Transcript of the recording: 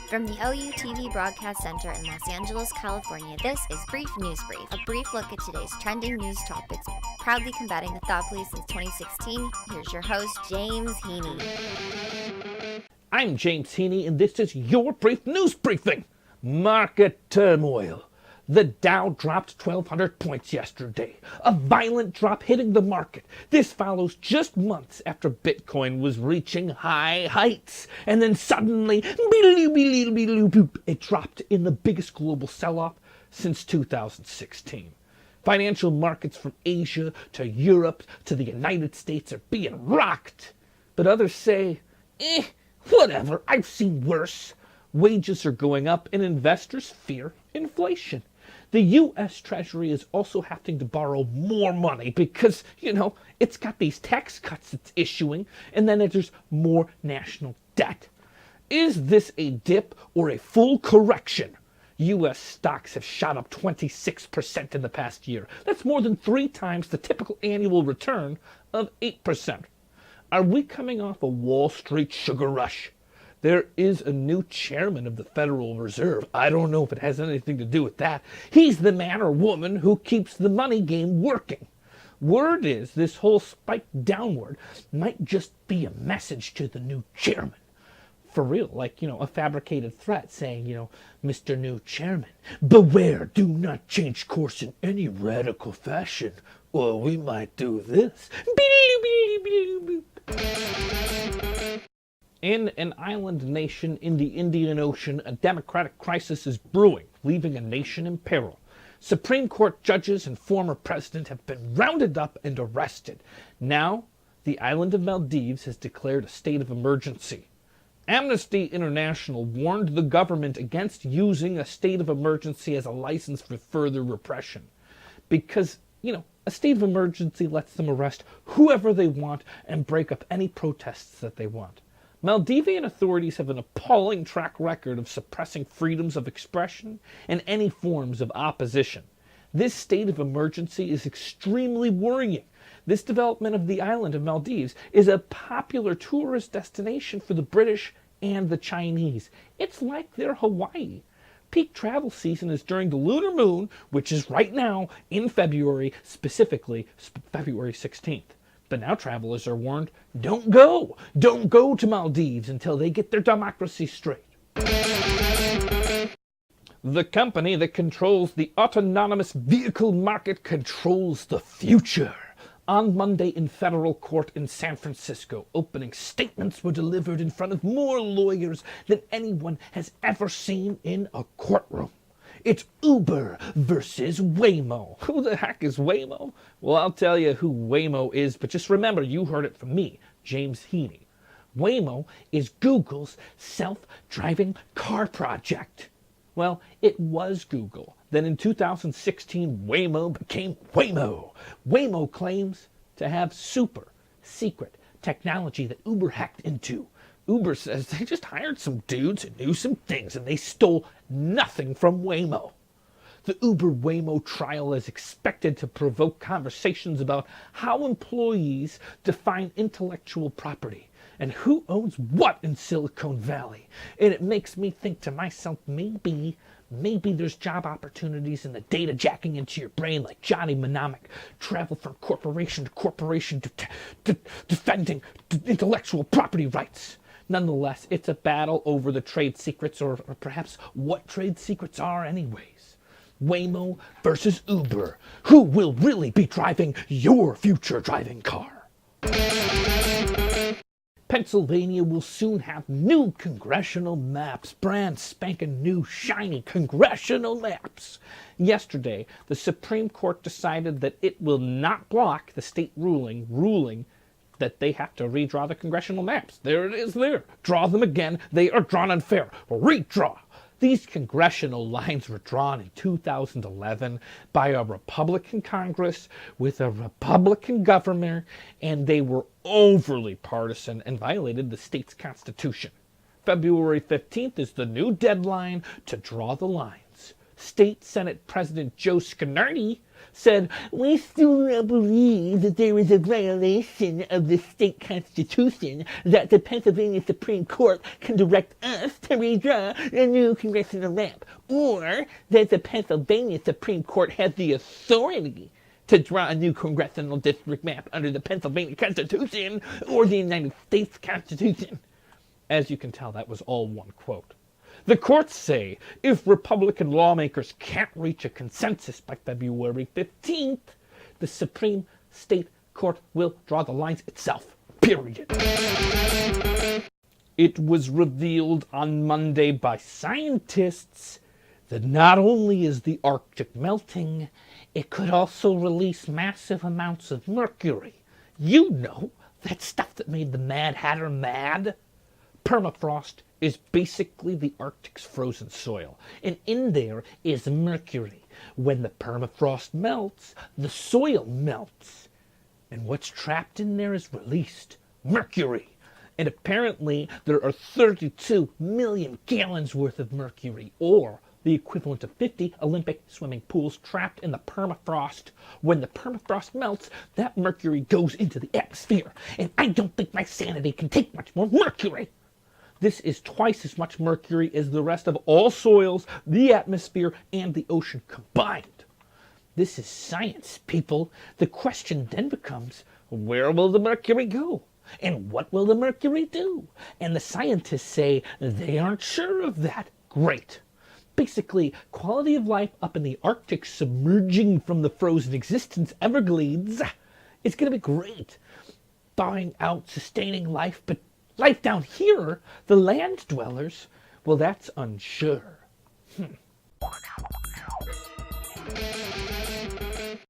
From the OUTV Broadcast Center in Los Angeles, California, this is Brief News Brief, a brief look at today's trending news topics, proudly combating the thought police since 2016. Here's your host, James Heaney. I'm James Heaney, and this is your Brief News Briefing. Market turmoil. The Dow dropped 1,200 points yesterday, a violent drop hitting the market. This follows just months after Bitcoin was reaching high heights, and then suddenly, it dropped in the biggest global sell-off since 2016. Financial markets from Asia to Europe to the United States are being rocked. But others say, whatever, I've seen worse. Wages are going up and investors fear inflation. The U.S. Treasury is also having to borrow more money because, it's got these tax cuts it's issuing, and then there's more national debt. Is this a dip or a full correction? U.S. stocks have shot up 26% in the past year. That's more than 3 times the typical annual return of 8%. Are we coming off a Wall Street sugar rush? There is a new chairman of the Federal Reserve. I don't know if it has anything to do with that. He's the man or woman who keeps the money game working. Word is this whole spike downward might just be a message to the new chairman. For real, like, a fabricated threat saying, Mr. New Chairman, beware, do not change course in any radical fashion, or we might do this. In an island nation in the Indian Ocean, a democratic crisis is brewing, leaving a nation in peril. Supreme Court judges and former president have been rounded up and arrested. Now, the island of Maldives has declared a state of emergency. Amnesty International warned the government against using a state of emergency as a license for further repression. Because, a state of emergency lets them arrest whoever they want and break up any protests that they want. Maldivian authorities have an appalling track record of suppressing freedoms of expression and any forms of opposition. This state of emergency is extremely worrying. This development of the island of Maldives is a popular tourist destination for the British and the Chinese. It's like their Hawaii. Peak travel season is during the lunar moon, which is right now in February, specifically February 16th. But now travelers are warned, don't go to Maldives until they get their democracy straight. The company that controls the autonomous vehicle market controls the future. On Monday in federal court in San Francisco, opening statements were delivered in front of more lawyers than anyone has ever seen in a courtroom. It's Uber versus Waymo. Who the heck is Waymo? Well, I'll tell you who Waymo is, but just remember you heard it from me, James Heaney. Waymo is Google's self-driving car project. Well, it was Google. Then in 2016, Waymo became Waymo. Waymo claims to have super secret technology that Uber hacked into. Uber says they just hired some dudes who knew some things and they stole nothing from Waymo. The Uber-Waymo trial is expected to provoke conversations about how employees define intellectual property and who owns what in Silicon Valley. And it makes me think to myself, maybe there's job opportunities in the data jacking into your brain like Johnny Mnemonic, travel from corporation to corporation to defending intellectual property rights. Nonetheless, it's a battle over the trade secrets, or perhaps what trade secrets are anyways. Waymo versus Uber. Who will really be driving your future driving car? Pennsylvania will soon have new congressional maps, brand spanking new shiny congressional maps. Yesterday, the Supreme Court decided that it will not block the state ruling that they have to redraw the congressional maps. There it is there. Draw them again. They are drawn unfair. Redraw. These congressional lines were drawn in 2011 by a Republican Congress with a Republican governor, and they were overly partisan and violated the state's constitution. February 15th is the new deadline to draw the lines. State Senate President Joe Scanardi said, "We still don't believe that there is a violation of the state constitution that the Pennsylvania Supreme Court can direct us to redraw a new congressional map, or that the Pennsylvania Supreme Court has the authority to draw a new congressional district map under the Pennsylvania Constitution or the United States Constitution." As you can tell, that was all one quote. The courts say if Republican lawmakers can't reach a consensus by February 15th, the Supreme State Court will draw the lines itself. Period. It was revealed on Monday by scientists that not only is the Arctic melting, it could also release massive amounts of mercury. You know, that stuff that made the Mad Hatter mad. Permafrost is basically the Arctic's frozen soil, and in there is mercury. When the permafrost melts, the soil melts, and what's trapped in there is released: mercury. And apparently there are 32 million gallons worth of mercury, or the equivalent of 50 Olympic swimming pools, trapped in the permafrost. When the permafrost melts, that mercury goes into the atmosphere, and I don't think my sanity can take much more mercury. This is twice as much mercury as the rest of all soils, the atmosphere, and the ocean combined. This is science, people. The question then becomes, where will the mercury go? And what will the mercury do? And the scientists say they aren't sure of that. Great. Basically, quality of life up in the Arctic submerging from the frozen existence Everglades is going to be great. Thawing out, sustaining life, but life down here, the land dwellers, well, that's unsure.